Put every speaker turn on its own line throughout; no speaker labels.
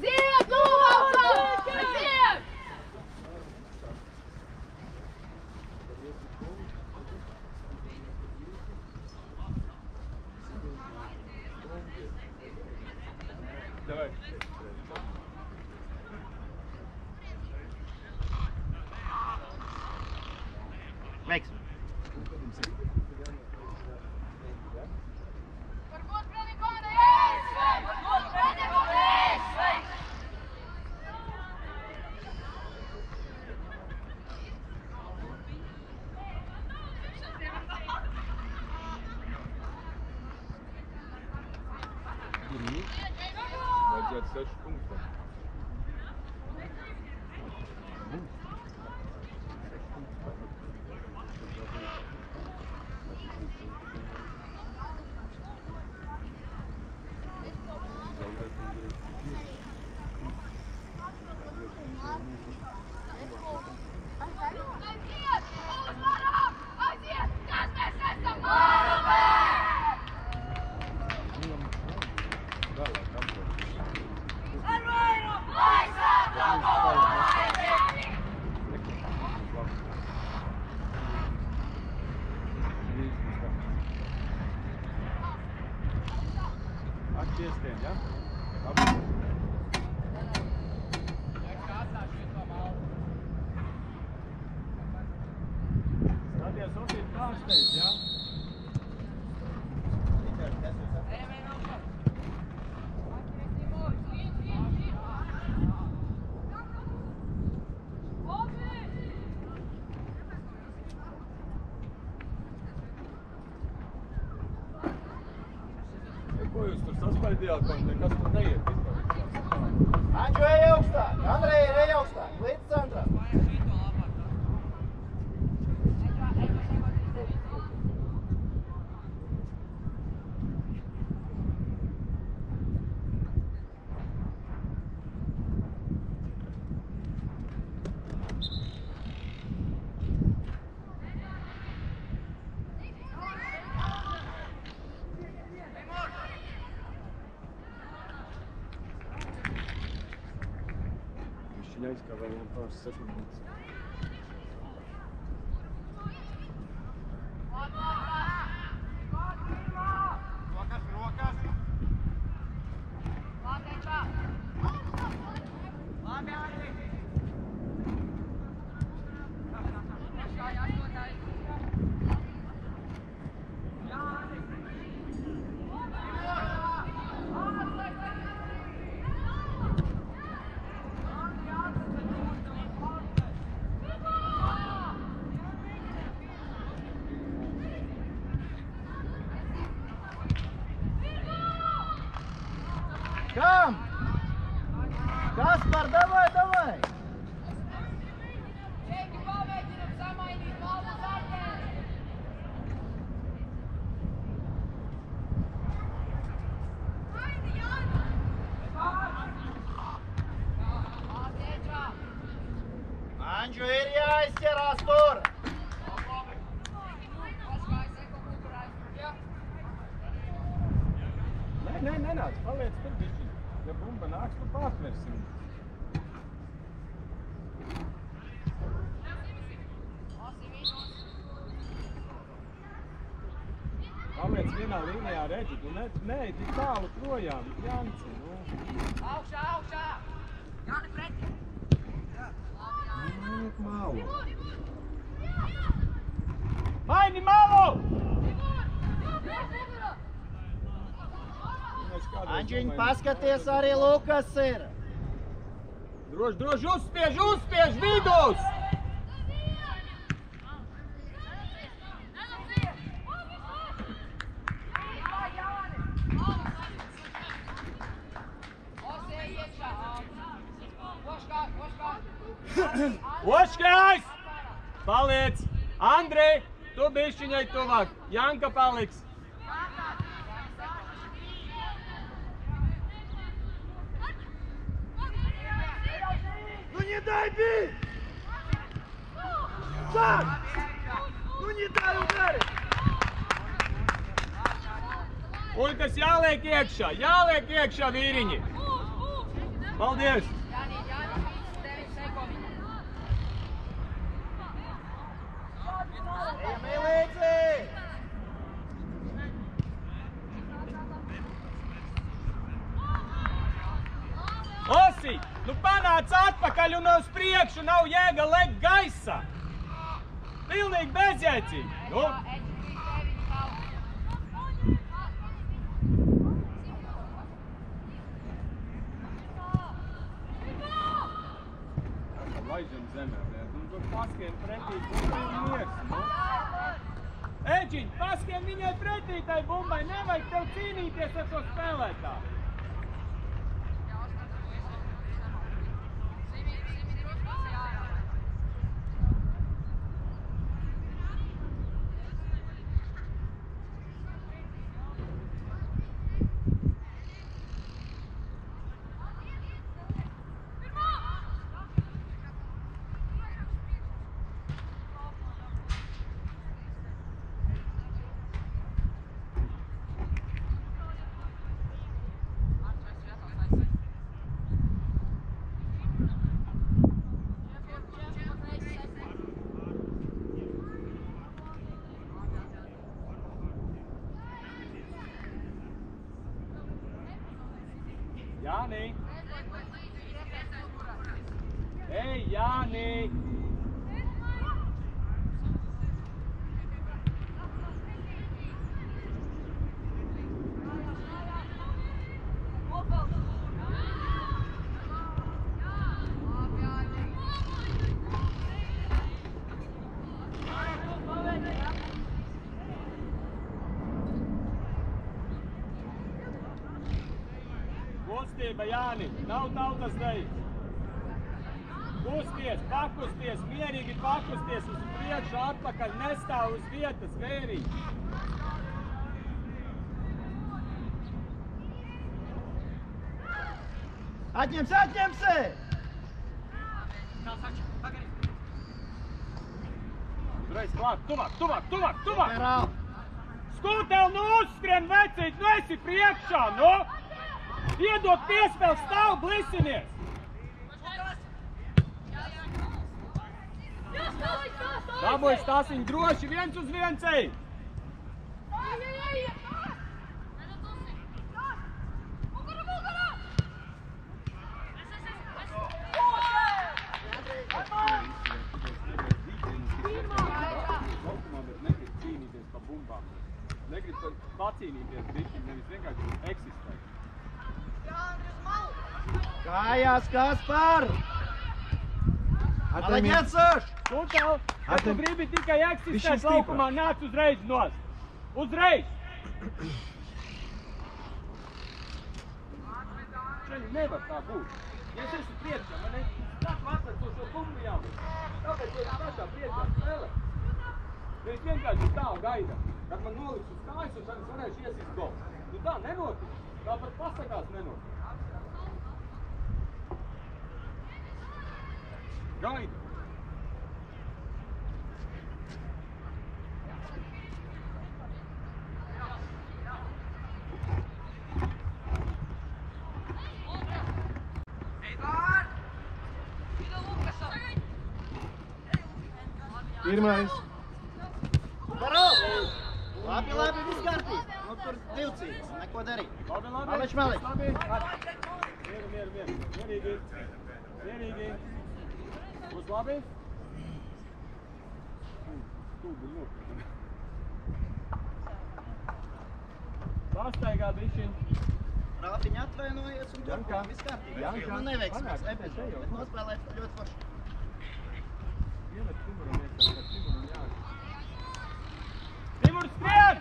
Aiziet, lūdzu! Aiziet!
Veiksmi.
Vajadzētu 6 punktus. Ko jūs tur saspaidījāt, man nekas tur neiet vispār?
Anģu ej augstāk, Andrej ir ej augstāk, līdz centram.
Neizkavēju un pāris sekundes.
Rokas! Kam? Kaspar, davai, davai!
Čeki, pamēģinam samainīt maldu sartēni!
Anģu ir jāizķerās tur!
Nē, nenāc, paliec tur bišķi. Ja bumba nāks, tu pārtversim. Paliec vienā līnijā, redzi, tu neej tik tālu projām, Janci, nu.
Augšā, augšā! Jāni pretī!
Neiet malu. Maini malu!
Anģiņ, paskaties, arī Lukas ir.
Droši, uzspiež vidus! Oškājs! Paliec! Andrej, tu bišķiņai tuvāk. Janka paliks.
Ну не дай бить! Сам! Ну не дай ударить!
Puikas, jāliek iekšā vīriņi! Paldies!
Jānis, 9 sekundes.
Ejam līdzi!
Osi, nu panāc atpakaļ un uz priekšu, nav jēga lekt gaisā. Pilnīgi bezjēdzīgi. Nu? Laižam zemē, un tur paskiem pretī bumbai miers, nu? Eģiņ, paskiem viņai pretī tai bumbai, nevajag tev cīnīties ar to spēlētāju. Jāni! Ei, Jāni! Kustība, Jāni, nav tautas dejas. Kusties, pakusties, mierīgi pakusties uz priekšu, atpakaļ, nestāv uz vietas, vērīgi.
Atņemsi, atņemsi!
Uzreiz klāt, tuvāk!
Perāl!
Skūtev, nu uzskrien, vecīt, nu esi priekšā, nu! Iedod piespēl, stāv, blisinies! Dabūj stāsiņ droši, 1-uz-1 ej! Negrib cīnīties pa bumbām. Negrib pacīnīties bišķi, nevis vienkārši eksistēt.
Kājās, Kaspar! Alaģēcoš!
Skūtev, ja tu gribi tikai eksistēt laukumā, nāc uzreiz nost! Uzreiz! Šeit nevar tā būt. Ja es esmu priekšā, man katru atver to šo bumbu jābūt. Tāpēc tu esi pašā priekšā spēlē. Nevis vienkārši stāv gaida, kad man noliks uz kājas un tad es varēšu iesist golu. Nu tā nenotiek. Tāpat pasakās nenotiek. Gaida.
Pirmais. Perāl! Labi, viss kārtīgi. Nu tur divcīgs, neko darīt.
Labi.
Malič, malič.
Mierīgi. Būs labi? Stūbi nokļūt. Pastaigā bišķiņ.
Rātiņa atvainojies un
Janka.
viss kārtīgi.
Janka.
Nu neveiksmēs
Panāk,
epizodi, bet nospēlēt ļoti forši.
Iemet Timuram iekšā, kad Timuram jāg. Timur, skrien!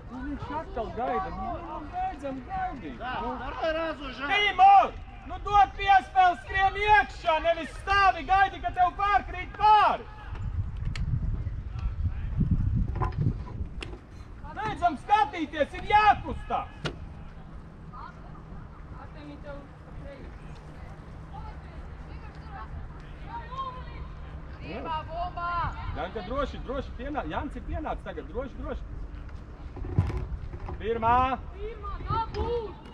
Nu, viņš atkal gaida. Nu, beidzam gaidīt.
Tā,
Nu,
darbai rāzu žā.
Timur! Nu dod piespēl, skrien iekšā, nevis stāvi gaidi, ka tev pārkrīt pāri! Beidzam skatīties, ir jākustā!
Pirmā bumbā!
Janka, droši pienāc, Jans ir pienācis tagad, droši. Pirmā!
Pirmā, tā būs!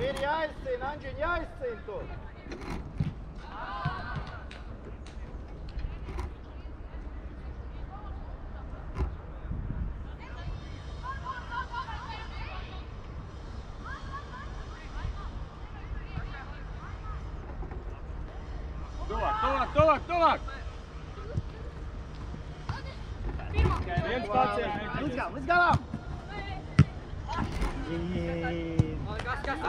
Ir jāizcīna, Andžiņ, jāizcīna tur.
Tuvāk! Viens pacients.
Līdz galam!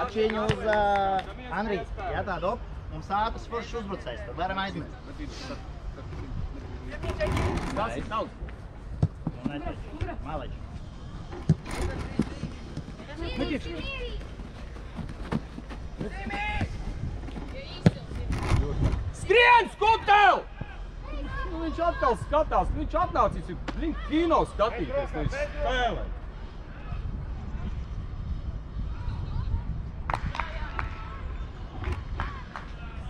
Atšķiņu uz Andriju. Jā, tā dop. Mums ātrs foršs uzbrucējs, tad varam aizmest.
Tas ir daudz.
Un netiec. Maleči.
Skrien, skutev! Viņš atkal skatās, viņš atnācis kino skatīties, nevis spēlēt.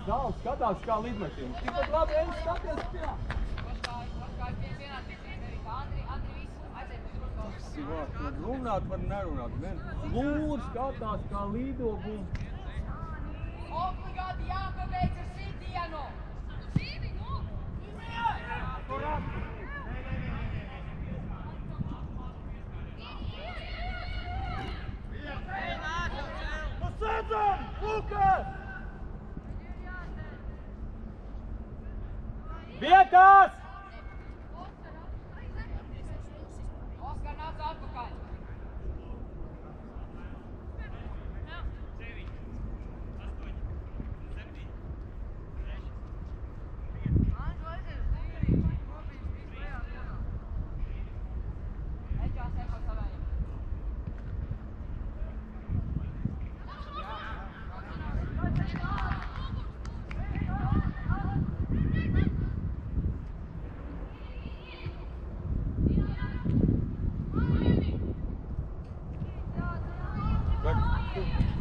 Dāls skatās kā lidmašīna. Tikpat labi, ej, skaties pie. Var runāt, var nerunāt. Lūr skatās kā lido būs.
Obligāti jāpabeidz ar sitienu!
Pasēdzam! Lukas!
Vietās!
Oskar, nāc atpakaļ!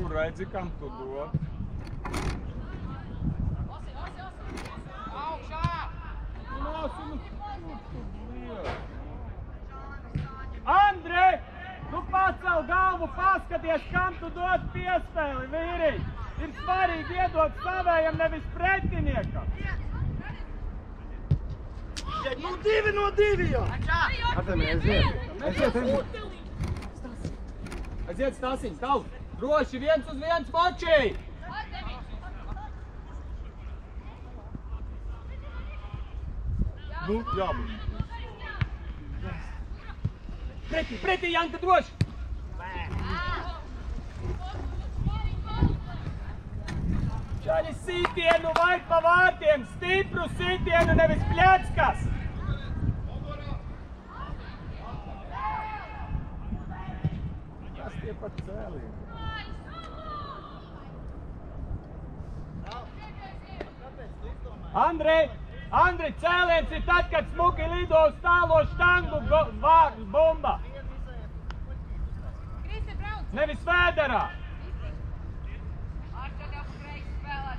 Kur redzi, kam tu dod?
Augšā!
Andrej! Tu pacel galvu, paskaties, kam tu dod piespēli, vīriņ! Ir svarīgi iedot savējam, nevis pretiniekam!
Nu 2 no 2 jau!
Aiziet, Stasiņ, tavu! Droši 1 uz 1 močī! Nu, jābūt. Pretī, Janka, droši! Čaļi sitienu vajag pa vārtiem, stipru sitienu, nevis pļeckas! Kas tie pat cēlīgi? Andrej, cēliens ir tad, kad smuki lido uz tālo štangu vārdu bumba. Nevis vēderā.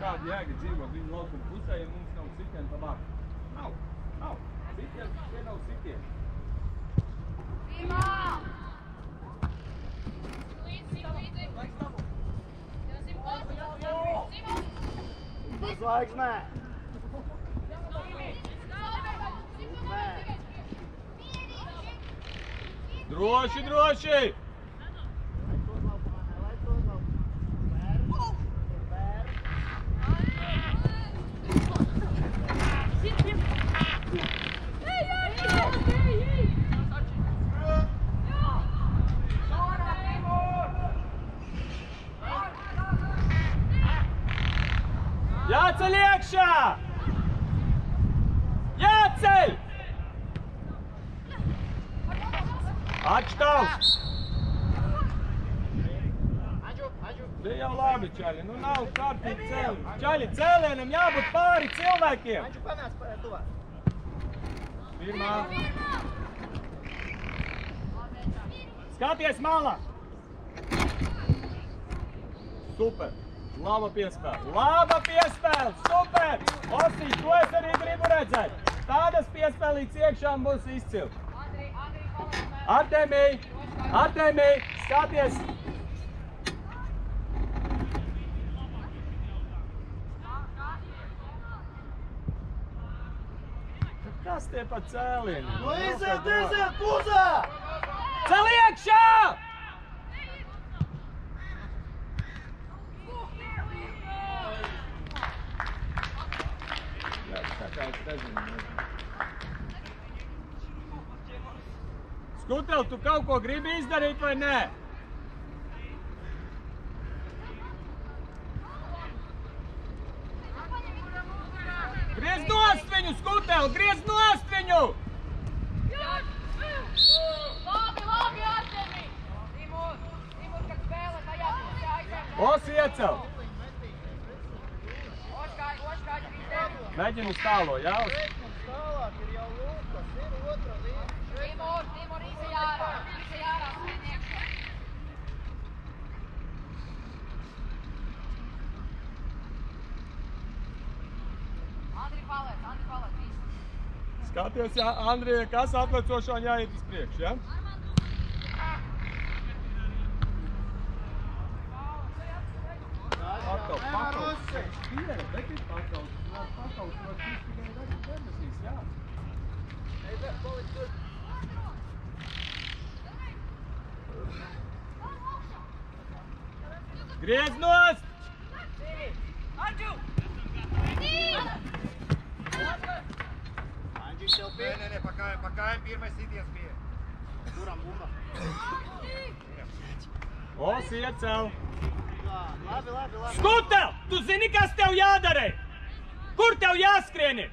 Kāda jēga dzīvot viņu laukuma pusē, ja mums nav sitienu pa vārdu? Nav. Sitienu, tie nav sitienu.
Uzlaiks, nē!
Droši! Jāceļ iekšā! Jāceļ! Atštaus! Tie jau labi, Čaļi, nu nav kārtīgi cēlieni. Čaļi, cēlienam jābūt pāri cilvēkiem!
Anģu, panāc tuvāk!
Pirmā! Skaties malā! Super! Laba piespēle! Super! Osīši, to es arī gribu redzēt! Tādas piespēlītas iekšām būs izcili! Artemij! Skaties! Kas tie pa cēlieni?
Nu iziet, puzā!
Cel iekšā! Jā, tā kā es nezinu. Skutel, tu kaut ko gribi izdarīt vai nē? Griez nost viņu, Skutel! Griez nost viņu!
Labi, Artemi! Timur, kad spēlē, tajā aizem.
Os iecel!
Oškāj, 3-9.
Mēģinu stālo, jā?
Tālāk ir jau Lukas, ir otra līnija.
Timur, izej ārā, skrien iekšā. Andri palēt, visu.
Skaties, jā, Andrija, kas atlecošā un jāiet uz priekšu, jā? Pakaus. Piera, bet ir pakaus. Pakaus, var visu tikai debesīs, jā. Griez nost!
Andžu!
Andžiņš tev pie?
Nē, pakaim, pirmais sitiens bija.
Kuram bumba?
Os iecel!
Labi.
Skutel! Tu zini, kas tev jādara? Kur tev jāskrieni?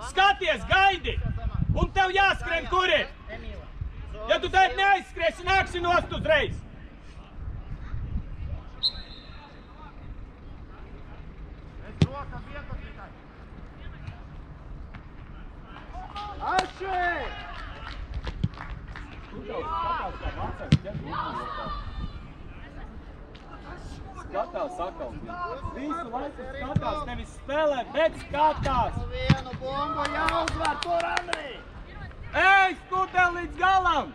Skaties, gaidi! Un tev jāskrien, kur ir? Ja tu tagad neaizskriesi, nāksi nost uzreiz!
Es roka vietas tikai.
Aši!
Skatās sakal. Visu laiku skatās, nevis spēlē, bet skatās.
Vienu bumbu jāuzvar, tur Andri!
Ej, Skutel, līdz galam!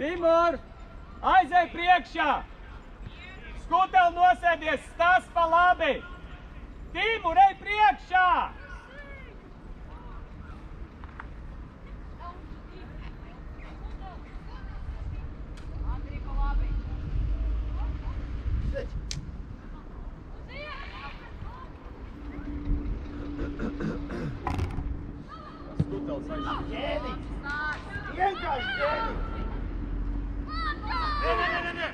Timur, aizej priekšā! Skutel nosēdies, stāst pa labi! Timur, ej priekšā!
Andri, pa labi.
Skutels aizej.
Ģēniņš! Vienkārši ģēniņš!
Nē.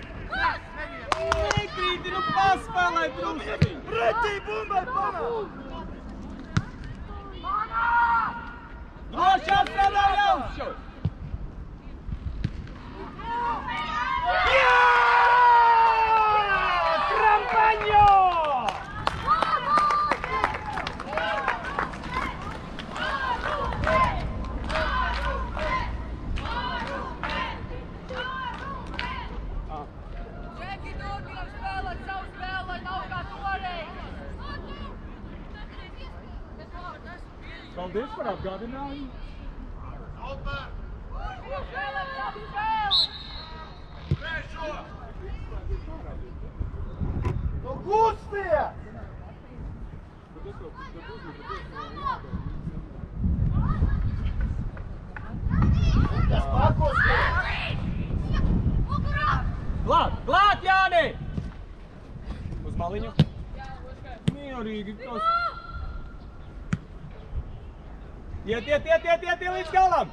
Nekrīti, nu paspēlē drusku!
Pretī bumbai panāk!
Nošās vēl augšu! Jā! Krampaņo!
Čeki turpinam spēlēt savu spēli, lai nav kā tu varēji.
Paldies par atgādinājumu!
Super!
Spēlēt savu spēli!
Trešo!
Nu gustie! Kas pakustie?
Glāt, Jāni! Uz maliņu. Mierīgi, kas... Iet līdz galam!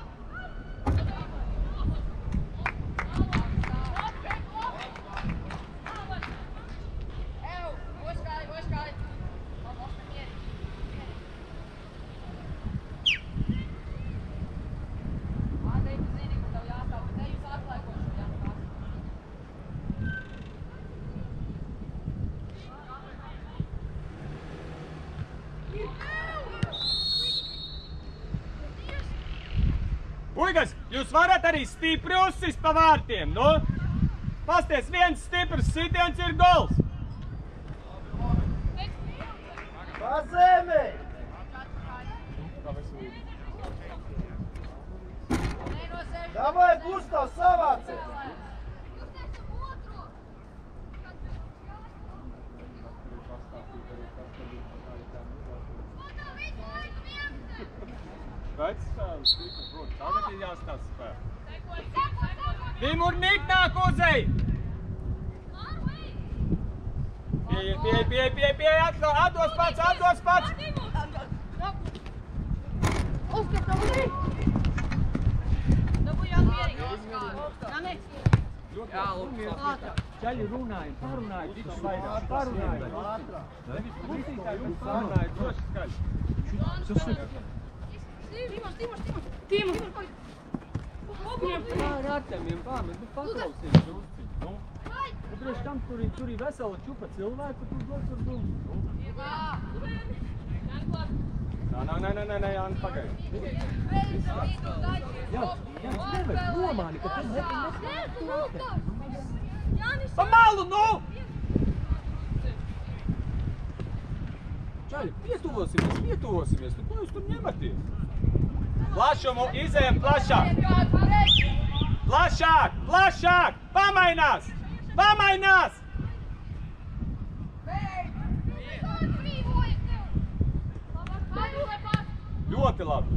Ew, oškāj. Andrei, tu zini, ka tev jāstāv, bet ne jūs atlaikošu, jānokās.
Puikas, jūs varat arī stipri uzsist pa vārtiem, nu? Pasties, viens stiprs sitiens ir gols! Tagad ir jāstāsta spēlē. Timur Niknāk uzej! Pie, atdos pats!
Oskar, tev arī! Dabujāt mierīgi, Oskar! Jāni!
Jā, lūdzu. Čaļi runājam, parunājam, visu vairāk. Parunājam. Nevis pusītāji, bet parunājam, droši skaļi. Timur! Ar Artemiem pārmet, nu paklausies drusciņ, nu. Nu, priekš tam tur ir vesela čupa cilvēku, tur dod tur dūmu. Nē, Jānis, pagaid. Jā, nevajag nomāni, ka tu pa malu, nu! Čaļi, pietuvosimies, nu ko jūs tur ņematies? Plašumu, izējam plašāk! Plašāk! Pamainās! Ļoti labi!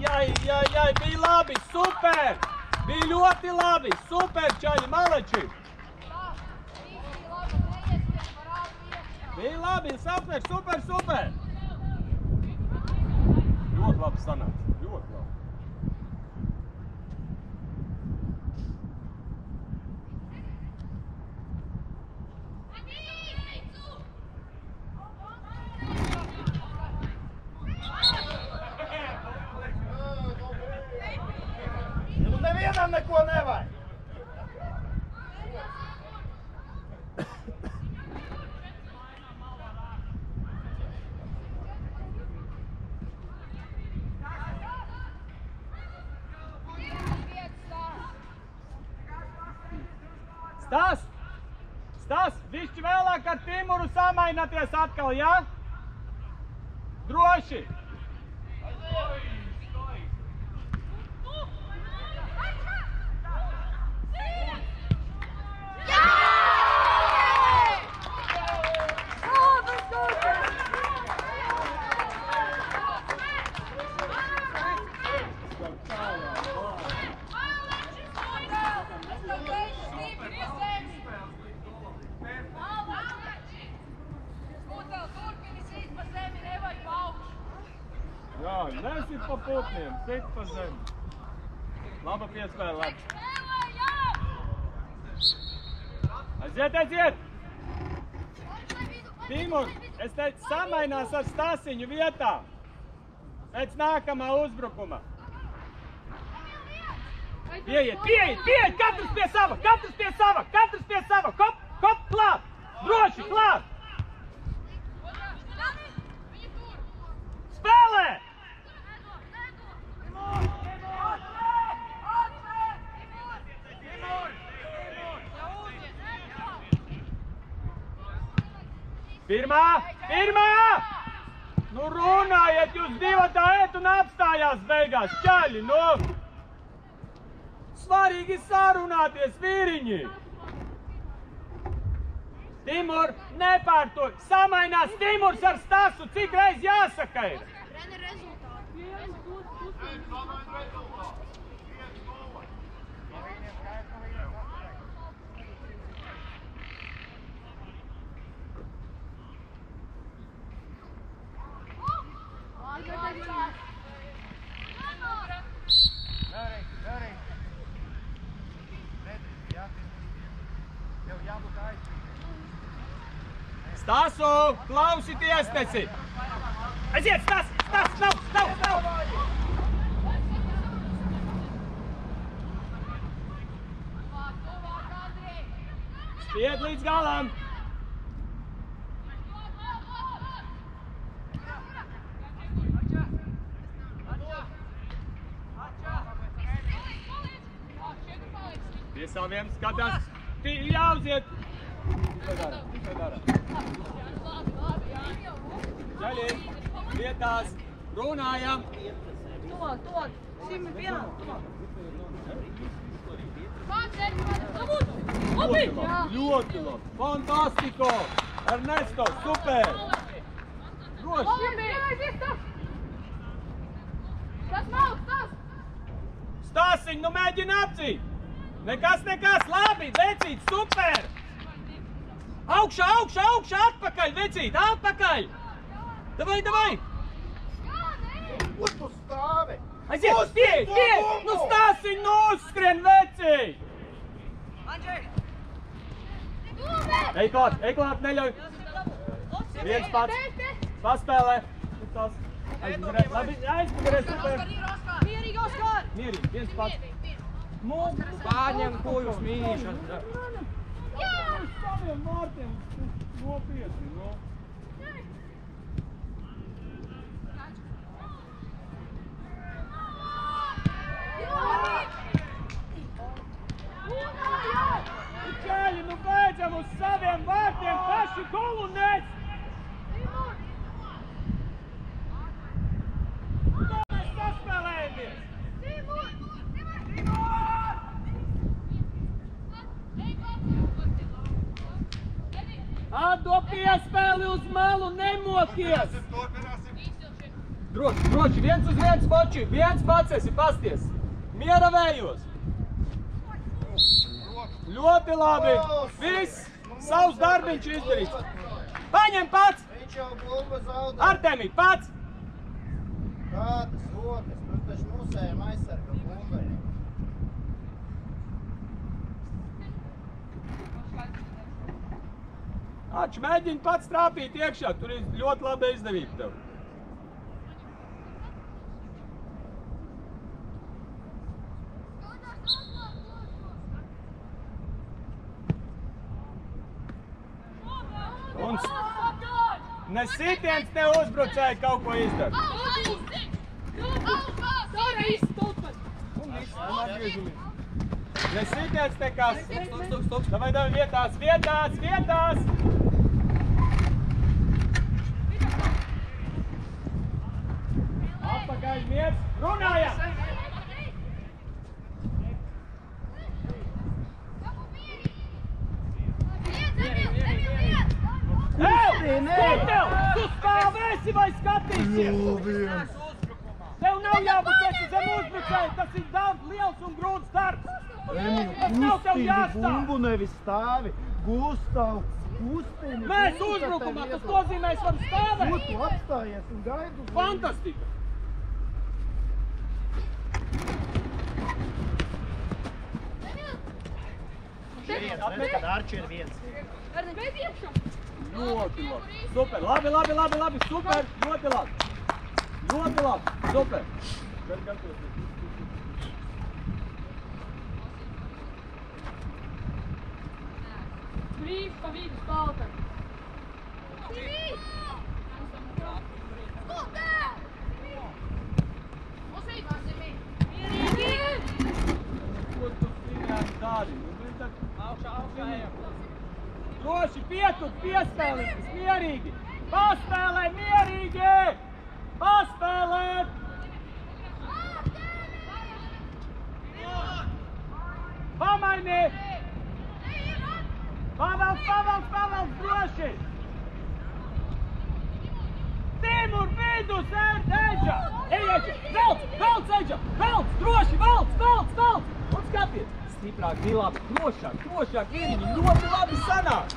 Jai, bija labi, super! Bija ļoti labi, super, čaļi, maleči! Bija labi, Safner, super! Ļoti labi sanāca, ļoti labi.
Nevienam neko nevajag!
Stas, višķi vēlāk ar Timuru samaināties atkal, jā? Droši! Jā, nesit pa putniem, sit pa zemi. Laba piespēle, labi. Aiziet! Timur, es teicu, samainās ar Stasiņu vietā. Pēc nākamā uzbrukuma. Pieiet! Katrs pie sava! Kop, klāt! Droši, klāt! Spēlē! Pirmā! Nu runājiet, jūs divi tā ēt un apstājās beigās, čaļi, nu! Svarīgi sarunāties, vīriņi! Timur, nepārtoj! Samainās Timurs ar Stasu, cik reiz jāsaka ir?
Trener rezultāti.
Stasu, klausieties, neci! Aiziet, Stas, nav! Spied līdz galam! Pie saviem skatās, jāuziet! Tikai dara. Čaļi, vietās, runājam!
Tuvāk, šim ir vienā!
Ļoti labi! Fantastiko! Ernesto, super! Droši!
Tas malks, tas!
Stasiņ, nu mēģini apcīt! Nekas, labi, vecīt, super! Augšā, atpakaļ, vecīt, atpakaļ! Davai!
Kur tu stāvi?
Aiziet, tie! Nu Stasiņ, nu uzskrien, vecīt! Ej klāt, neļauj! Viens pats, paspēlē! Labi, aizpagurē, super!
Mierīgi, Oskar!
Mierīgi, viens pats! Nu,
Pārņem, ko jūs mīšat.
saviem vārtiem nopietni, nu. Čēļi, nu beidzam uz saviem vārtiem paši golu nes! To mēs saspēlējamies! Atdo piespēli uz malu, nemokies! Droši, viens uz viens moči, viens pats esi, pasties! Miera vējos! Ļoti labi! Viss! Savs darbiņš izdarīts! Paņem pats!
Viņš jau bumbu zaudē.
Artemi, pats!
Kādas rokas? Tur taču musējam aizsarga bumbai.
Ač, mēģini pats trāpīt iekšā, tur ir ļoti laba izdevība tev. Un ne sitiens, ne uzbrucēji kaut ko izdara. Ne sitiens, nekas.
Stop.
Davai, vietās! Atpakaļ, miers! Runājam! Tu stāvēsi vai skatīsies? Tev nav jābūt esi zem uzbrucēji, tas ir daudz liels un grūts darbs. Tas nav tev jāstāv.
Bumbu nevis stāvi. Gustav, kustini.
Mēs uzbrukumā, tas nozīmē, es varu stāvēt.
Tu apstājies un gaidu.
Fantastika.
Viens, redz, kad Arči ir viens.
Ļoti labi. Super, labi, super, ļoti labi, super.
Brīvs pa vidu spalta.
Ko tu skrienāt dari? Droši, pietur, piespēlīt, mierīgi! Paspēlē, mierīgi! Paspēlēt! Pamaini! Pavelc, droši! Timur, vidus, Eģa! Velc, Eģa! Velc, droši, velc! Un skaties! Stiprāk, dilāps, drošāk, ierīņi, ļoti labi sanāk!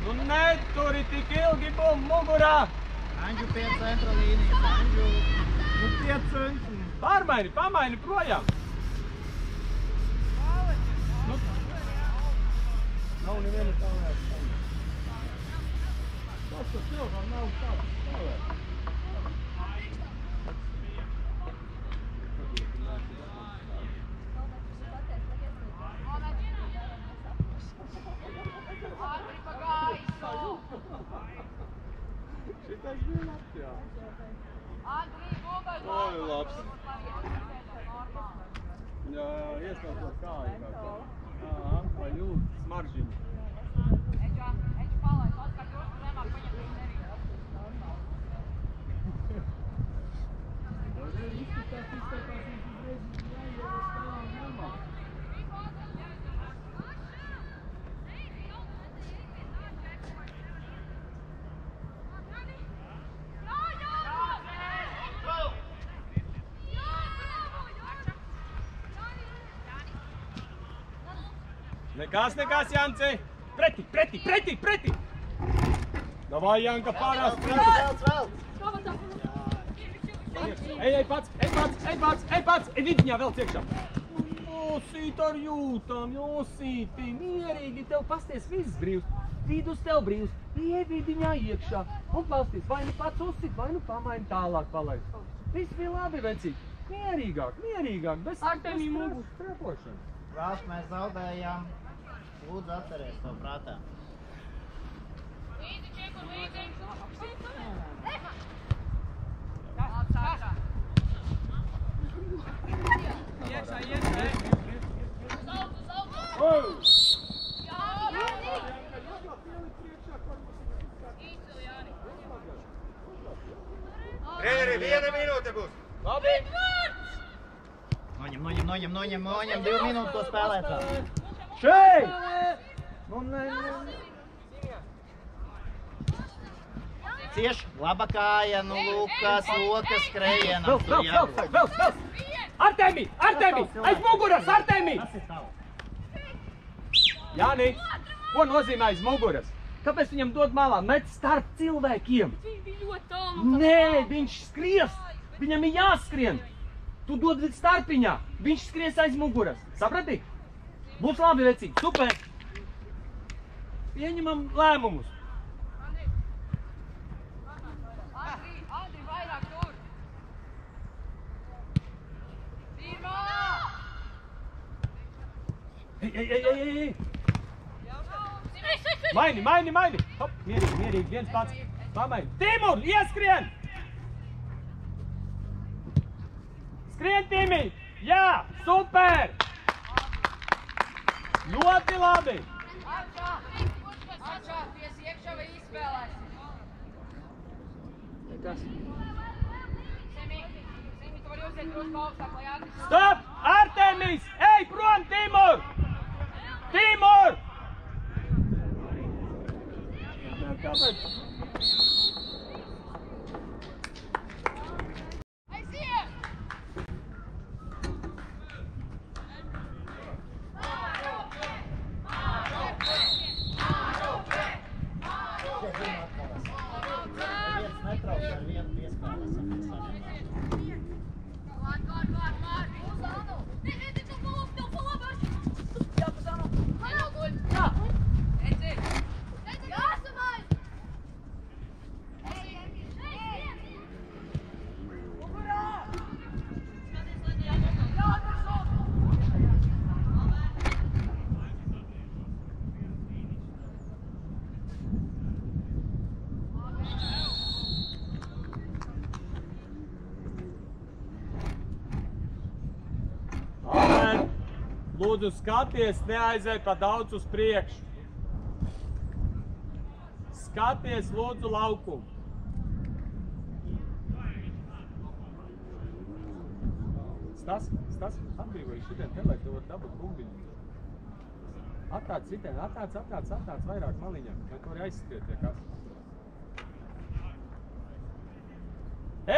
Nu neturi tik ilgi bumbu mugurā!
Anģu pie centra līnijas, Anģu. Nu pie centra.
Pamaini projām! Nu, nav neviena stāvēt. Tas tev nav stāvēt. Šitais bija labs, jā. Oi, labs. Jā, ieskautot kāju kā tā. Vai jūt smaržiņu. Nekas, Janci! Pretī! Davai, Janka, pārās pretī! Ej pats! Ej vidiņā vēl ciekšā! Josīt ar jūtām, Josīti! Mierīgi, tev pasties viss brīvs! Vidus tev brīvs! Ej vidiņā iekšā! Un pasties, vai nu pats uzsit, vai nu pamaini tālāk palaist! Viss bija labi, vecīt! Mierīgāk! Bez strepošanas!
Vēls, mēs zaudējām. Lūdzu, atceries to prātā.
Līdzi, čekur, līdzi. Iekšā.
Treneri, 1 minūte būs.
Labi!
Noņem, 2 minūtes to spēlēt vēl.
Šeit!
Cieši, laba kāja, nu Lukas, lokas skrejienam.
Vēl! Artemi! Aiz muguras, Artemi! Jāni, ko nozīmē aiz muguras? Kāpēc viņam dod malā? Met starp cilvēkiem!
Viņš bija ļoti tālu.
Nē, viņš skries! Viņam ir jāskrien! Tu dod starpiņā! Viņš skries aiz muguras! Saprati? Būs labi, vecīgi! Super! Pieņemam lēmumus!
Andri, vairāk tur. Pirmā!
Ej! Maini! Hop, mierīgi, viens pats. Pamaini. Timur, ieskrien! Skrien, Timi! Jā, super! Ļoti labi!
Atšā, pies iekšā vai izspēlēsi?
Nekas.
Semi, tu vari uziet drusku augstāk, lai Andris...
Stop! Artemis! Ej, prom, Timur! Timur! Kāpēc?
Aiziet!
Viens netrauc ar vienu piespēli esam saņemti.
Klāt! Uzānu! Tev pa labi! Jā, Uzānu! Nenoguļ! Jā! Redzi! Jāsamai! Ugurā!
Amen! Lūdzu, skaties, neaizej pa daudz uz priekšu. Skaties, lūdzu, laukumu. Stas, atbrīvoji šitien te, lai tu var dabūt bumbiņu. Attāc šitien, attāc vairāk maliņam, lai tu vari aizskriet tie kas.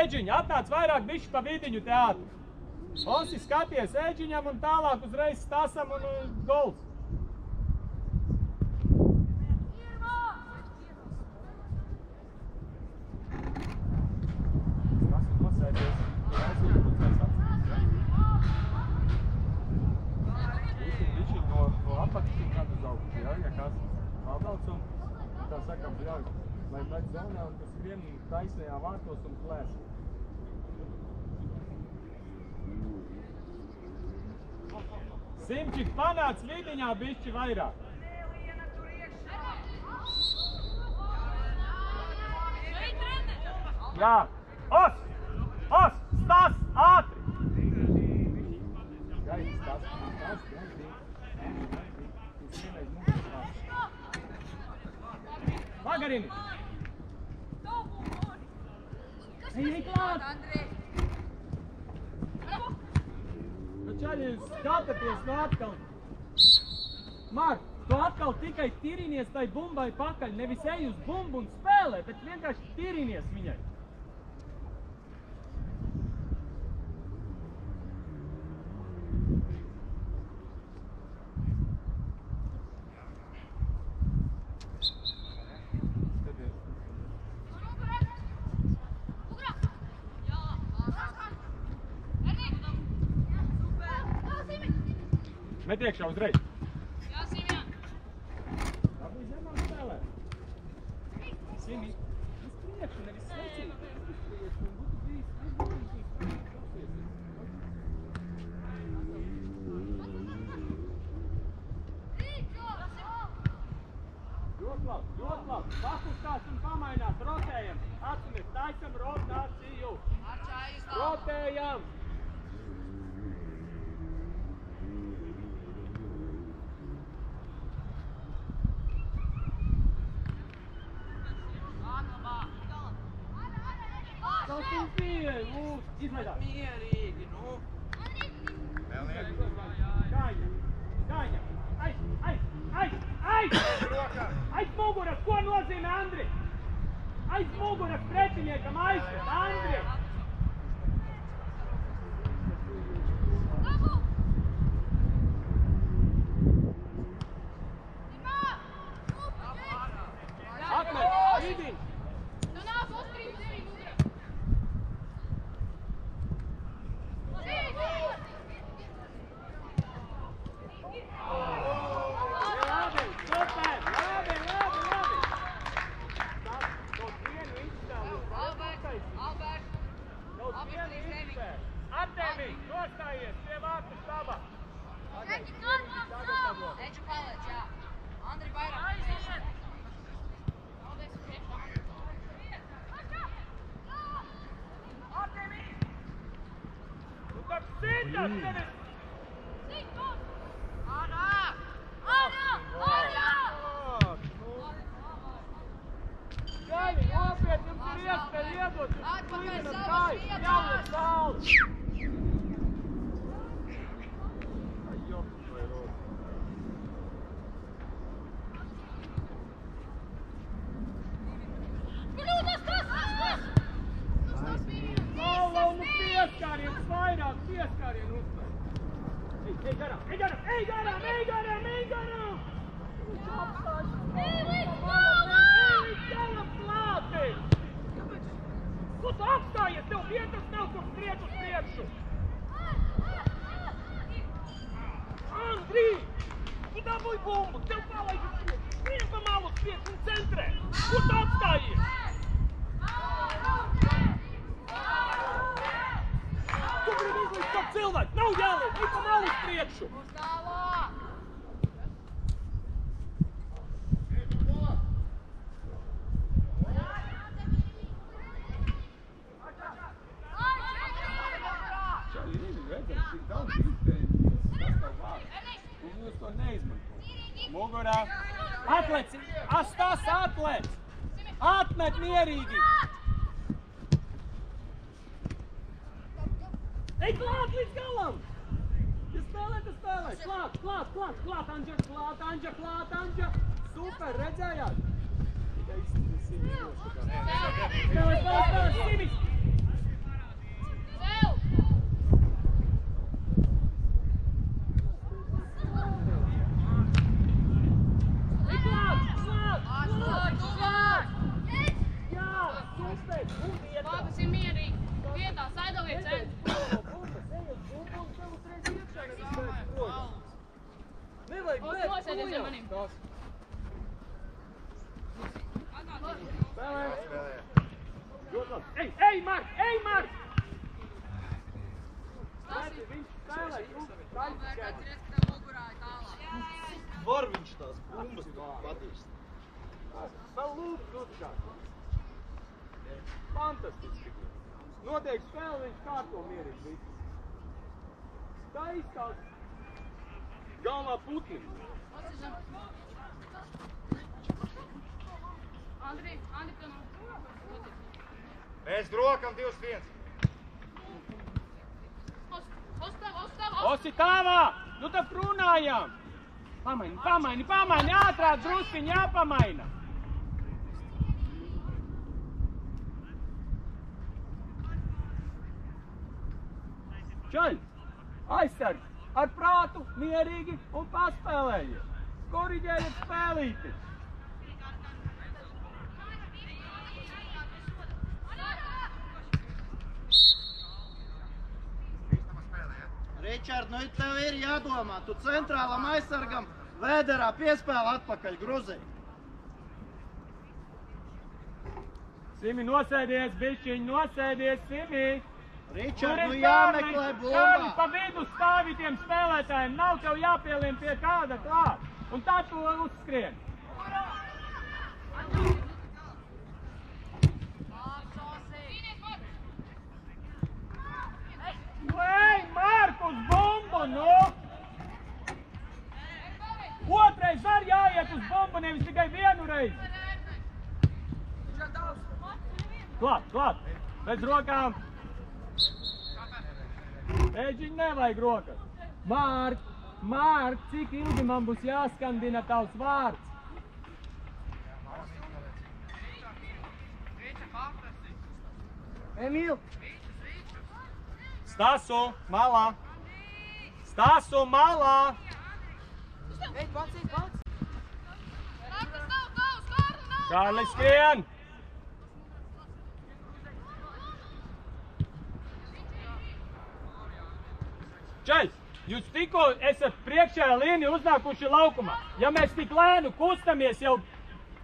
Eģiņ, attāc vairāk bišķi pa vidiņu teātru. Onsi, skaties Eģiņam un tālāk uzreiz Stasam un gols. Stas nosēdies. Višķi no apakšķi kādu zaugtu, ja kas pārbrauc un tā sakam, bļauj, lai met zonā un tu skrien taisnajā vārtos un plēs. Simčik, panāc vidiņā bišķi vairāk. Jā. Os! Stas! Ātri! Gaidi, Stas, gaidi. Pagarini! Ej, klāt!
Andri!
Čaļi, skatāties, nu atkal. Mārk, tu atkal tikai tirinies tai bumbai pakaļ, nevis ej uz bumbu un spēlē, bet vienkārši tirinies viņai. Met iekšā uzreiz.
Jā, Simjān.
Labi, zemām spēlē. Simi, uz priekšu, nevis secīgi. Uz priekšu, un būtu bijis. Ļoti labi. Pakustās un pamainās, rotējam. Atsumies, taisam rotāciju. Rotējam. Tas ir pieeja, lūdzu. Izlaidās.
Mierīgi, nu.
Kāņa. Aiz muguras, ko nozīmē Andri? Aiz muguras pretiniekam aizved, Andri! Atmet, Vidiņ!
Tu nāc uzkrīt sevi mugurā.
Labi, super! Labi! Kaut vienu izspēli.
Albert!
Kaut vienu izspēli. Artemi, nostājies pie vārtu staba.
Eču palēc, jā. Andri vairāk. Paldies, priekšā.
Nu tak sītās tevi! Gaļi, nopiet, jums ir iespēja iedot, jums līdzinam kājas, jāliet zāli! Ai, joks vai rodas. Palaumu pieskāriens, vairāk pieskārienu uzspēj. Ej garām! Klāti! Ko tu apstājies? Tev vietas nav, kur skriet uz priekšu! Andrī! Tu dabūji bumbu! Tev palaid uz priekšu! Viņam pa malu uz priekšu un centrē! Ko tu apstājies? Tu gribi izlīdz top cilvēku! Nav jāliek! Ej pa malu uz priekšu! Mugurā. Atlec! Astas atlec! Atmet mierīgi! Ej klāt līdz galam! Ja spēlē, tad spēlē! Klāt, Anģa! Super, redzējāt? Tikai izstīvi Simis nošakā. Spēlē, Simis!
Labas ir mierīgi. Vietā, saidaliet centru.
Nevajag
Uz nosēdies ar manim.
Spēlē! Ej, Mark! Viņš spēlē!
Var viņš tās bumbas vadīs.
Vēl lūdzu uzskāt. Fantastiski. Notiek spēle, viņš kārto mierīgi visu. Tā izskās galvā putnim.
Andri, tu nav.
Mēs grokam 2-1.
Ostav!
Osi tāvā! Nu tad runājām! Pamaini! Ātrāk drusciņ jāpamaina! Čaļ! Aizsargi! Ar prātu, mierīgi un paspēlējiet! Koriģējiet spēlīti!
Reģi! Ričard, nu tev ir jādomā. Tu centrālam aizsargam vēderā piespēli atpakaļ Gruzei.
Simi, nosēdies, bišķiņ, nosēdies, Simi!
Ričard, nu jāmeklē bumbā!
Kārli, pa vidu stāvi tiem spēlētājiem, nav tev jāpielien pie kāda klāt! Un tā tu uzskrien! Ej, Markus, bumbu, nu! Otrais var jāiet uz bumbu, nevis tikai vienu reizi! Klāt, bez rokām! Eģiņ, nevajag rokas! Mārk, cik ilgi man būs jāskandina tavs vārds?
Emīl!
Stasu, malā! Stasu, malā! Kārli, skrien! Čeļ, jūs tikko esat priekšējā līnija uznākuši laukumā. Ja mēs tik lēnu kustamies jau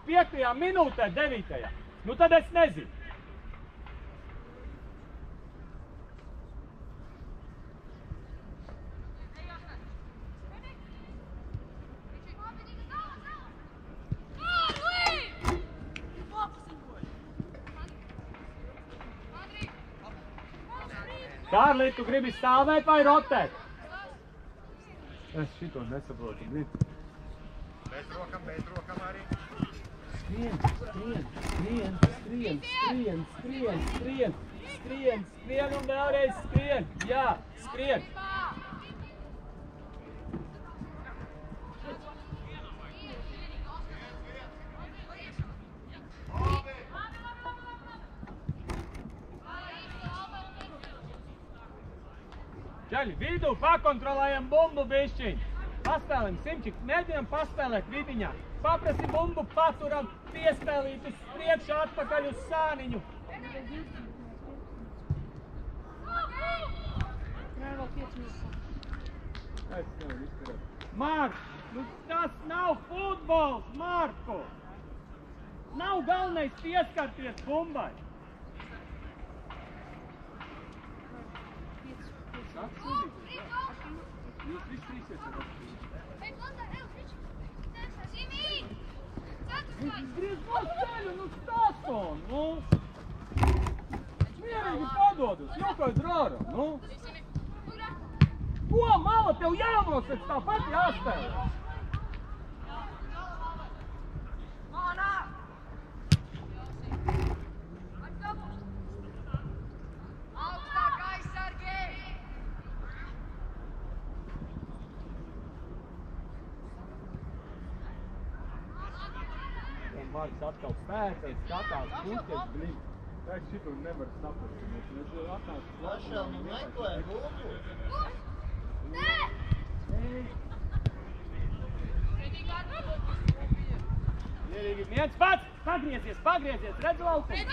5. minūtē, 9. Nu tad es nezinu. Kārli, tu gribi stāvēt vai rotēt? Es šito nesaprotu, blīd.
Bez rokam arī.
Skrien un vēlreiz skrien. Jā, skrien. Čaļi, vidū pakontrolējam bumbu bišķiņ. Paspēlēm, Simčik, mēģinām paspēlēt vidiņā. Paprasim bumbu, paturam, piespēlīt uz priekšu, atpakaļ uz sāniņu. Mark, nu tas nav futbols, Marko. Nav galvenais pieskarties bumbai. Jūs visi trīs esat atpūļi. Viņš griež uz ceļu, nu Staso, nu! Mierīgi padodus, jokaj drāra, nu! Ko, mala, tev jānosēc tāpat jāspēlē? Marks atkal spēkais, skatās puķes, blīd. Es šitu nevaru saprast. Es atnācu.
Lašēl, nu meklē bumbu.
Viens pats, pagriezies, redz laukumu.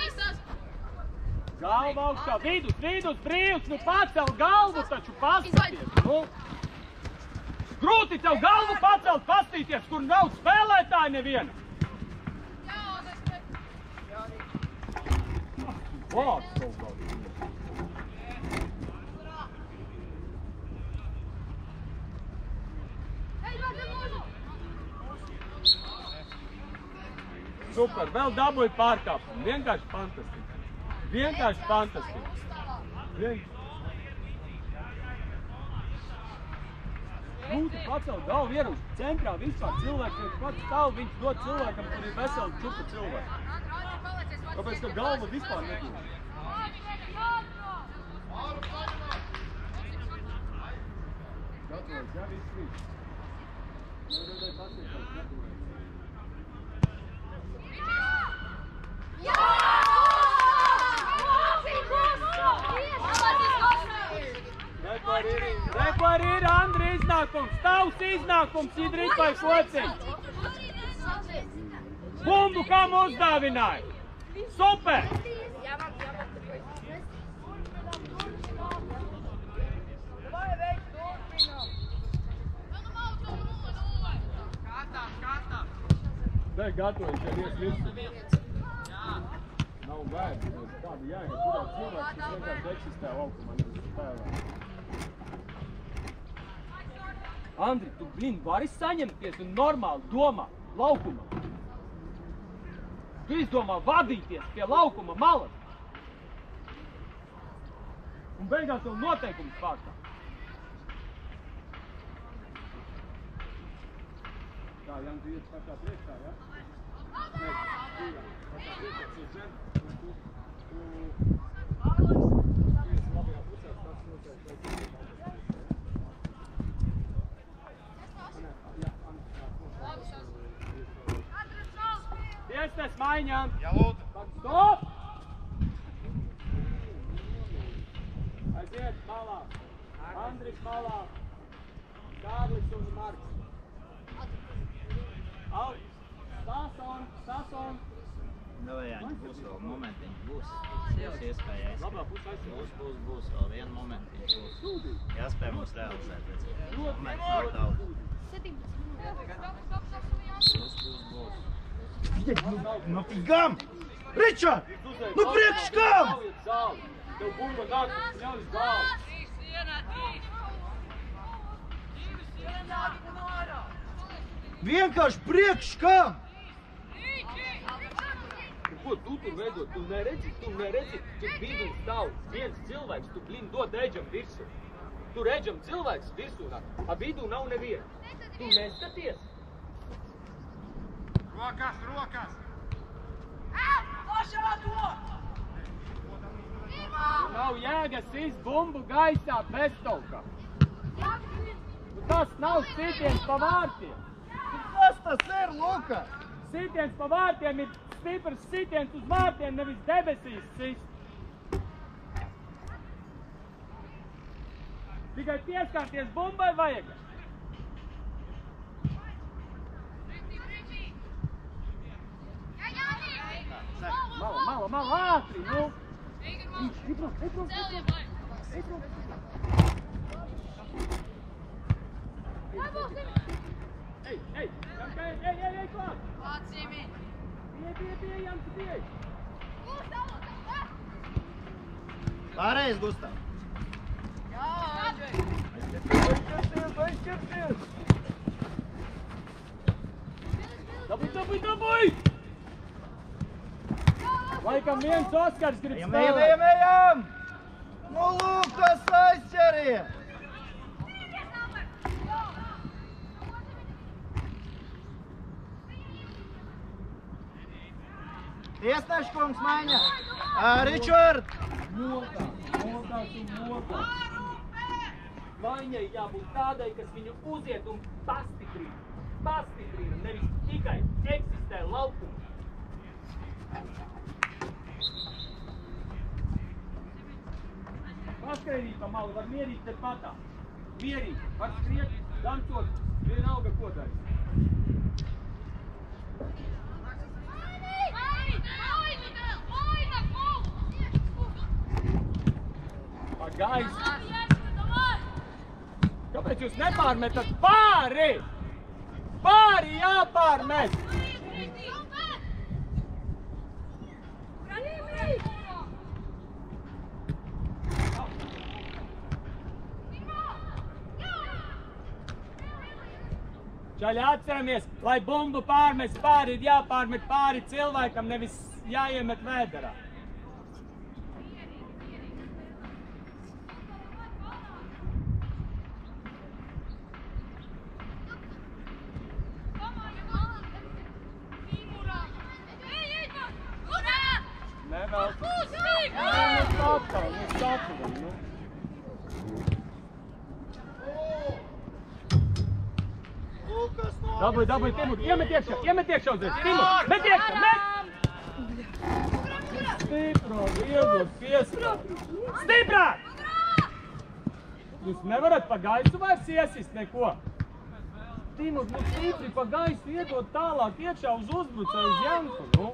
Galva augšā, vidus, brīvs, nu pacel galvu taču, paskaties, nu. Grūti tev galvu pacelt, pastīties, kur nav spēlētāji neviena. Vārds kaut kāds. Super, vēl dabūja pārkāpumu. Vienkārši fantastiski. Grūti pacelt galvu ieraugt centrā vispār cilvēks, ja pats stāv, viņš dod cilvēkam, kur ir veseli čupa cilvēki. Tāpēc, ka galva vispār nedod. Gatavojas, jā, viss viss. Neredēja patīkās, gatavojas. Reku arī ir Andri iznākums, tavs iznākums, Idrit vai Kociņš. Bumbu kam uzdāvināja? Super! Dai, gatavojies, ja ies virsū. Nav bēgi, tāda jāiet, kurā cilvēks, kas vienkārši eksistē laukumā, nevis spēlē.
Andri, tu, vari saņemties un normāli domā laukumā. Tu izdomā vadīties pie laukuma malas. Un beigās tev noteikums pārstā.
Tā, Jan, tu iet pašā priekšā, ja? Nē, pašā priekšā, tu zem, un tu iesi labajā pusē, tas noteikti, lai tu iet pašā priekšā.
Tiesnes maiņām!
Ja lūdzu.
Stop!
Aiziet malā. Andris malā. Kārlis un Marks. Al. Sason.
Davai, Jāņi, būs vēl momentiņš, būs iespējais.
Labā pusē aizsīt.
Būs vēl vienu momentiņš, būs. Jāspēj mums realizēt, redzēt. Momenti nav daudz. Būs.
Nu, gam! Ričard! Nu, priekš kam?
Tev bumba nāk, ļauj galvu.
Vienkārši priekš kam?
Ko tu tur veidot? Tu neredzi, cik vidū stāv viens cilvēks, tu dod Eģam virsū. Tur Eģam cilvēks virsū nāk, a vidū nav neviena. Tu neskaties?
Rokas!
Nav jēgas sist bumbu gaisā beztolkā. Tas nav sitiens pa vārtiem.
Kas tas ir, Luka?
Sitiens pa vārtiem ir stiprs sitiens uz vārtiem, nevis debesīs sist. Tikai pieskārties bumbai vajag. Mala, ātri, nu! Ej, klāt! Pie, Jans, pie!
Pārējais, Gustav. Aizķerties!
Dabuj! Laikam viens Oskars grib spēlēt.
Ejam! Nu, lūk, tas aizķeries! Tiesneškungs maiņa! Ričard!
Mokās. Maiņai jābūt tādai, kas viņu uziet un pastiprina, nevis tikai eksistē laukumā. Paskreidīt pa malu, var mierīgi te patā. Mierīgi, var skriet, dancot, vienalga ko dari. Pagaiss! Kāpēc jūs nepārmetat pāri? Pāri jāpārmet! Čaļi, atceramies, lai bumbu pārmest pāri, ir jāpārmet pāri cilvēkam, nevis jāiemet vēderā. Nevēl. Dabūj, Timur, iemet iekšā uzreiz, Timur, met iekšā, met! Stipro, iedod, piesprāt. Stiprāk! Jūs nevarat pa gaisu vairs iesist neko. Timur, nu stipri pa gaisu iedod tālāk iekšā uz uzbrucēju uz Janku, nu.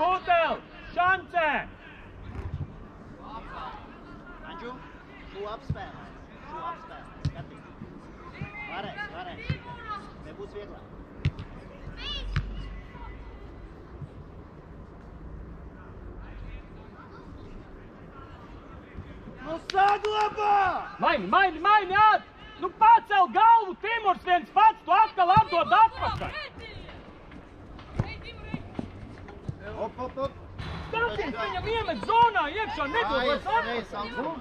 Skutel! Šancē!
Šo apspēlē. Skatīt. Varēs. Nebūs vieglāk. Nu saglabā!
Maini, āt! Nu pacel galvu, Timurs viens pats, tu atkal atdod atpakaļ!
Op.
Skaties, viņam iemet zonā iekšā, nedod vairs atpakaļ!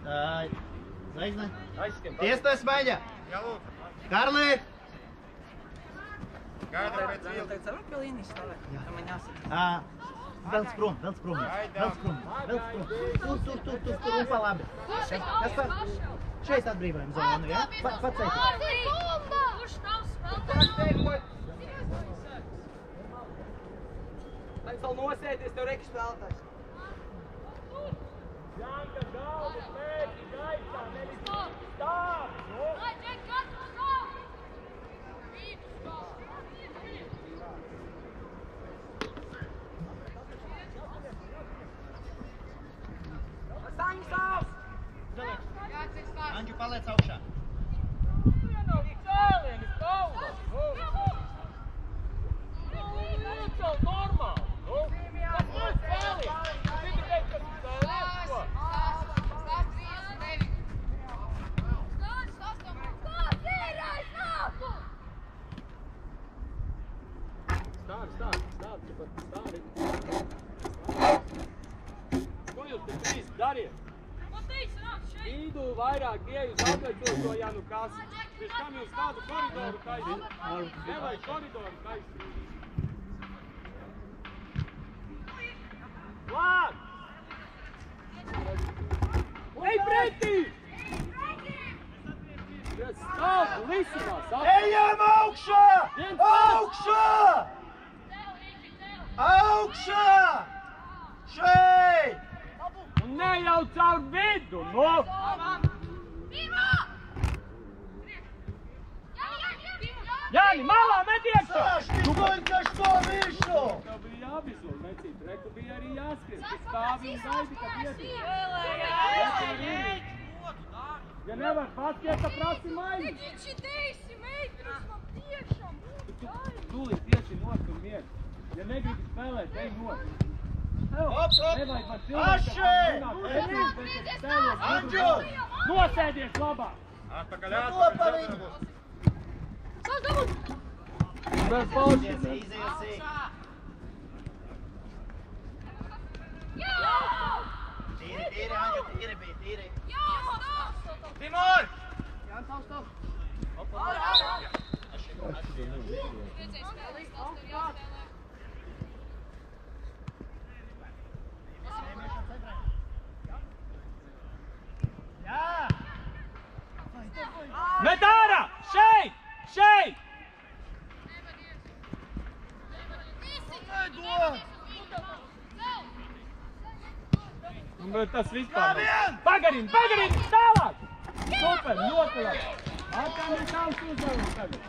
Tā, zvaigzne.
Aizskiem.
Tiestais Maņa.
Jā, lūk.
Karli.
Gaida pēc vilna.
Velc prom. Tur pa labi. Kas pa? Šeit atbrīvojam zonu, ja? Pacēti.
Lai vēl nosēties, tev reki spēlētājs.
Janka galvu pēti gaisā, nevis stāv!
Anģu, paliec augšā.
Vienalga cēlieni, kaulas! Cēl normāli! Tas nav cēlieni! Gribi teikt, ka cēlieni ko? Stāvi. Ko jūs te trīs dariet? Vīdu vairāk iejus atvecošo, ja nu kas. Pēc kam jūs tādu koridoru taisīt? Nevajag koridoru taisīt. Lāk! Ej pretī! Stāv, lisinās!
Ejam augšā! Augšā! Šeit!
Un ne jau caur vidu, no! Jāni, malā met iekšā!
Сколько что вишу?
Tev bija jābizol, necīt, reku bija arī jāskrien. Tu stāvi un gaidi, kad iet. Ja nevar paskiet, tad prasi maizi. Tūlīt tieši nost un mieru. Ja negribi spēlēt, ej nost. Nevajag man cilvēkam
Anģu!
Nosēdies labāk!
Atpakaļ.
Bez paušas!
Easy. Tīri, Anģu, tīri.
Timur!
Met ārā! Šeit! Bet tas vispār nav. Pagarini! Tālāk! Super! Ļoti labi! Atkal mēs tavs uzdevums tagad.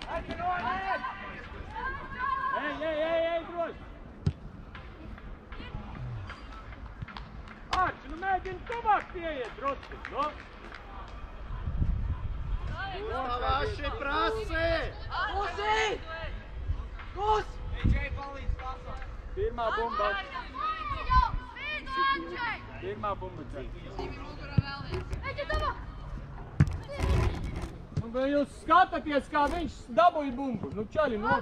Ej, droši! Arči, nu mēģini tuvāk pieiet drusku, no?
Vaši prasi!
Kus! Ej, palīdz pasā!
Pirmā bumba. Nu, vai jūs skatāties, kā viņš dabūja bumbu? Nu, čaļi, no!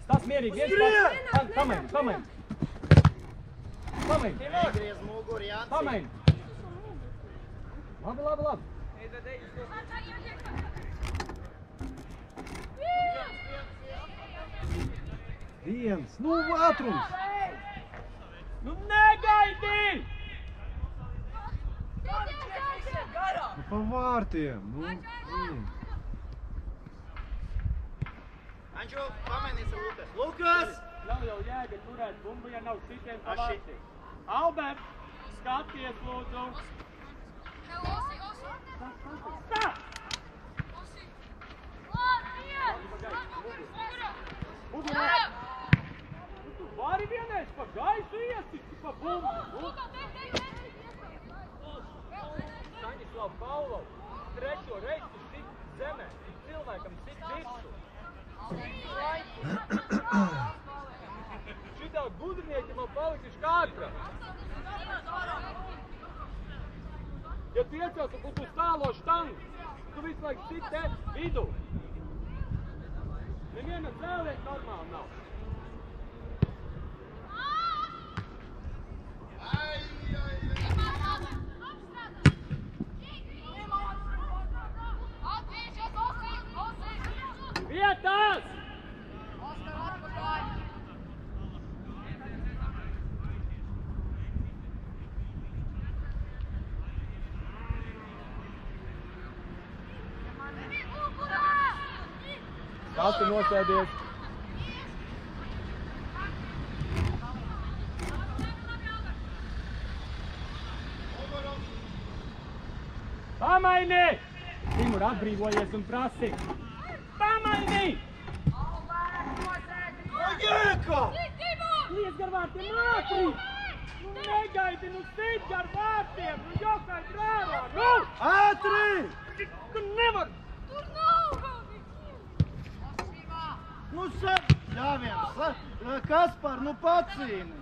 Stāv mierīgi, viens pats. Pamaini.
Negriez muguri, Janci.
Pamaini. Labi.
Viens, nu ātrums!
Nu, negaidi!
Pa vārtiem, Anģu, pamainīsim Lukas!
Nav jau jēga turēt bumbu, ja nav sitien pa vārtiem. Albert! skaties, lūdzu.
Stop!
Tu vari vienreiz pa gaisu iestiski pa bumbu. Staņislav Pavlov, 3. reizi tu sit zemē, cilvēkam sit visu. Šitā gudrinieki man palikuši kārtā. Ja tu ieceltu būtu stālo štangu, tu visu laiku sit te vidu. Neviena cēliet normāli nav. Vietās! Kas tu nosēdies? Pamaini! Timur atbrīvojies un prasi. Pamaini!
Jēka!
Lies gar vārtiem ātri! Nu negaidi, nu sit gar vārtiem! Nu jokāj brāvā, nu!
Ātri!
Tu nevar!
Nu, jāviens, Kaspar, nu pacīni!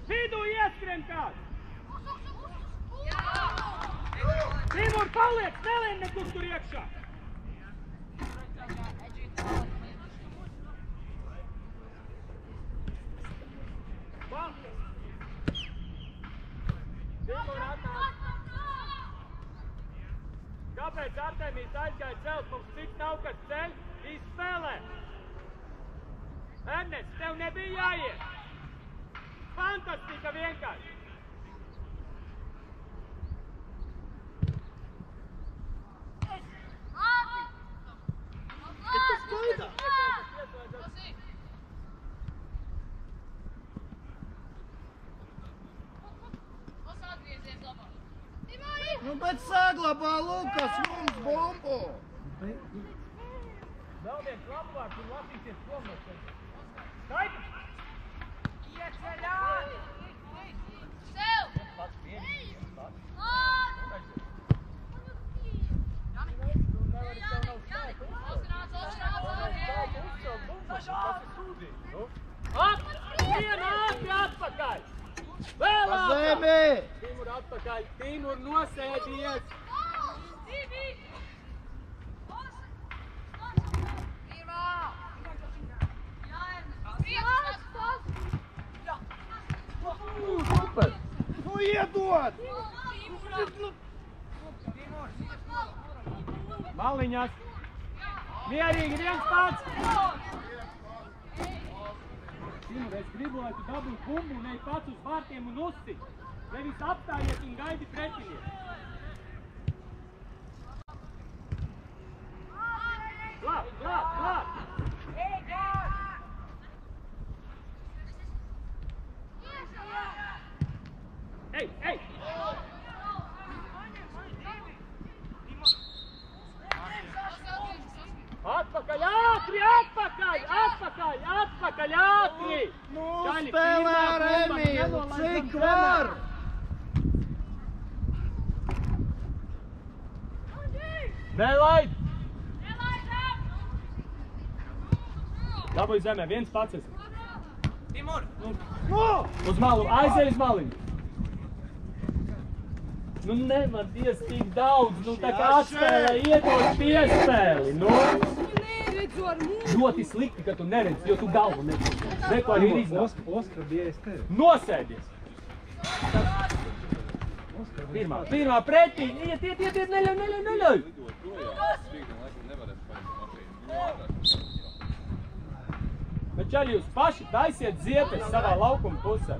Vidū ieskrien kāds! Timur, paliek, nelien nekur tur iekšā! Timur, atnāk! Kāpēc Artemijs aizgāja celt? Mums cik nav, kas ceļ? Izspēlē! Ernest, tev nebija jāiet! Fantastika vienkārši!
Kas tas gaidā? Nu, bet saglabā Lukas mums bumbu!
Vēl viens labvārds un lasīsies prom no tevis. Skaidrs?
Ieceļāt! Sev!
Pats vienīgs, pats. Tu nevari, tev nav spēku uzcelt. Tas ir sūdīgi, nu? Viena ātri atpakaļ! Vēl ātrāk!
Zemi!
Timur atpakaļ, Timur nosēdies!
Super! Nu, iedod!
Maliņas! Mierīgi, viens pats! Timur, es gribu, lai tu dabūji bumbu un ej pats uz vārtiem un uzsit. Nevis apstājies un gaidi pretinies. Glāb! Ej! Atpakaļ, ātri!
Nu,
Čaļi,
spēlē
pirmā
ar
bumba,
Emīlu,
nenolaidam
cik
zemē.
var!
Nelaid! Dabūj zemē, viens pats esi.
Timur!
Nu!
Uz malu, aizej uz maliņu. Nu nevar diez tik daudz, nu tā kā atspēlē iedod piespēli, nu. Ļoti slikti, ka tu neredzi, jo tu galvu neredzi. Neko arī ir iznāk.
Oskar bija es tevi.
Nosēdies! Pirmā pretī, iet, neļauj! Bet čaļi jūs paši taisiet zietes savā laukuma pusē.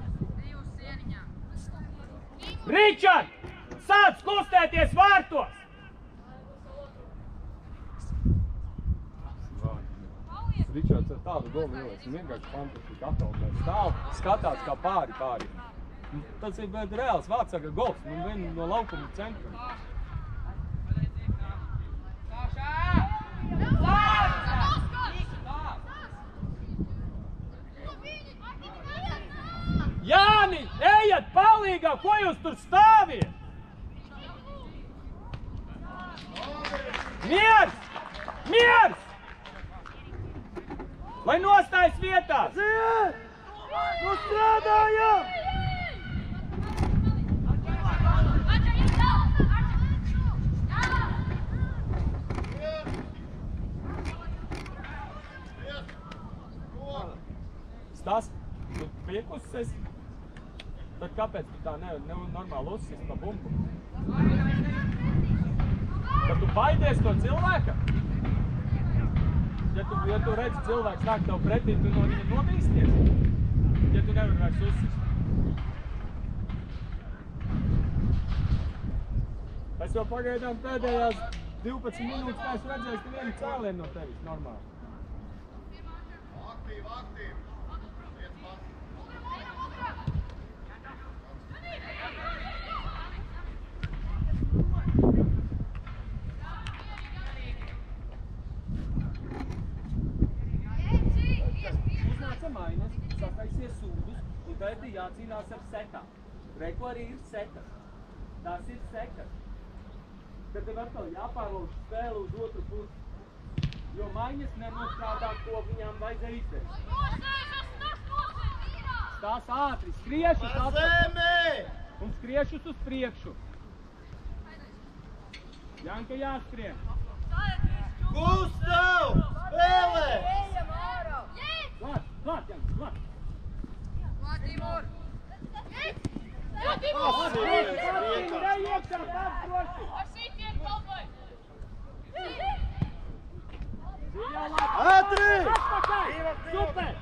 Ričard! Sāc kustēties vārtos!
Ričards ar tādu golu ieliec, un vienkārši fantastiski atalmē stāv, skatās kā pāri. Tas ir reāls Vārtsarga gols, un vien no laukuma centra.
Jāni, ejiet palīgā, ko jūs tur stāviet? Miers! Lai nostājas vietās!
Nu strādājam!
Stas, tu piekusies? Tad kāpēc tu tā normāli uzsis pa bumbu? Tad tu baidies to cilvēka? Ja tu redzi cilvēks nāk tev pretī, tu no viņa nobīsties? Ja tu nevari vairs uzsist. Es jau pagaidām pēdējās 12 minūtes neesmu redzējis nevienu cēlienu no tevis normāli.
Aktīvi.
Uznāca mainas, sataisies sūdus, un tagad ir jācīnās ar setām. Reku arī ir setas. Tās ir sekas. Tad tev atkal jāpārlauž spēle uz otru pusi. Jo maiņas nenostrādā, ko viņām vajadzēja izdarīt. Tās ātri, skriešus atpakaļ. Un skriešus uz priekšu. Janka jāskrien.
Gustav! Spēlē!
Klāt, Janka, klāt!
Ātri!
Super!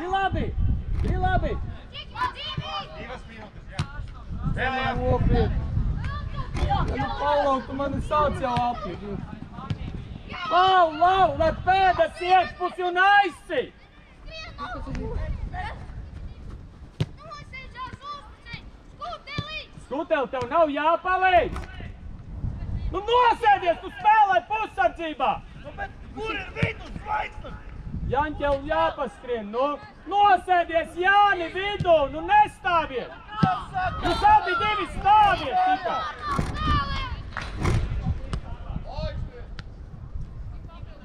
Ir labi!
Divas minūtes, jā.
Nopietni! Nu, Paulau, tu mani sauc jau apīt. Paulau, lai pēdas iekšpusi un aizsi! Skuteli, tev nav jāpalīdz! Nu nosēdies, tu spēlē pussardzībā!
Nu, bet kur ir vidus zvaigznes?
Jaņķel jāpaskrien, nu! Nosēdies, Jāni, vidū, nu nestāviet! Jūs abi divi stāviet tikai!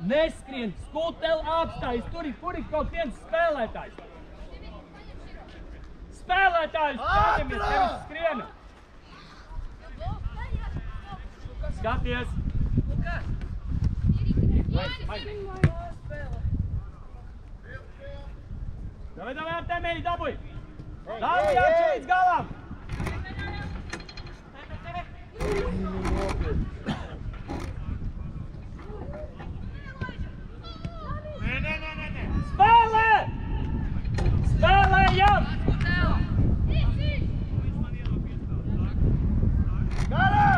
Neskrien, Skuteli apstājas, tur ir kaut viens spēlētājs! Spēlētājs, skatāmies, nevis skriena! Skaties! Davai, Artemij, dabuj! Dabuj, Janči, līdz galam! Spēlē! Spēlējam!
Garā!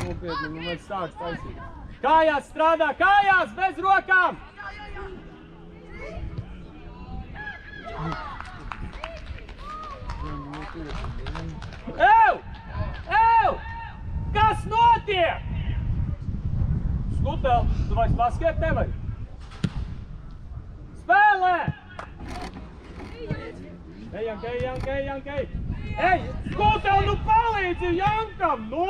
Nopietni, nu mēs sāks taisīt. Kājās strādā, kājās, bez rokām! Ew! Kas notiek? Skutel, tu vairs basket nevari? Spēlē! Ej, Jankai! Ej, Skutel, nu palīdzi Jankam, nu!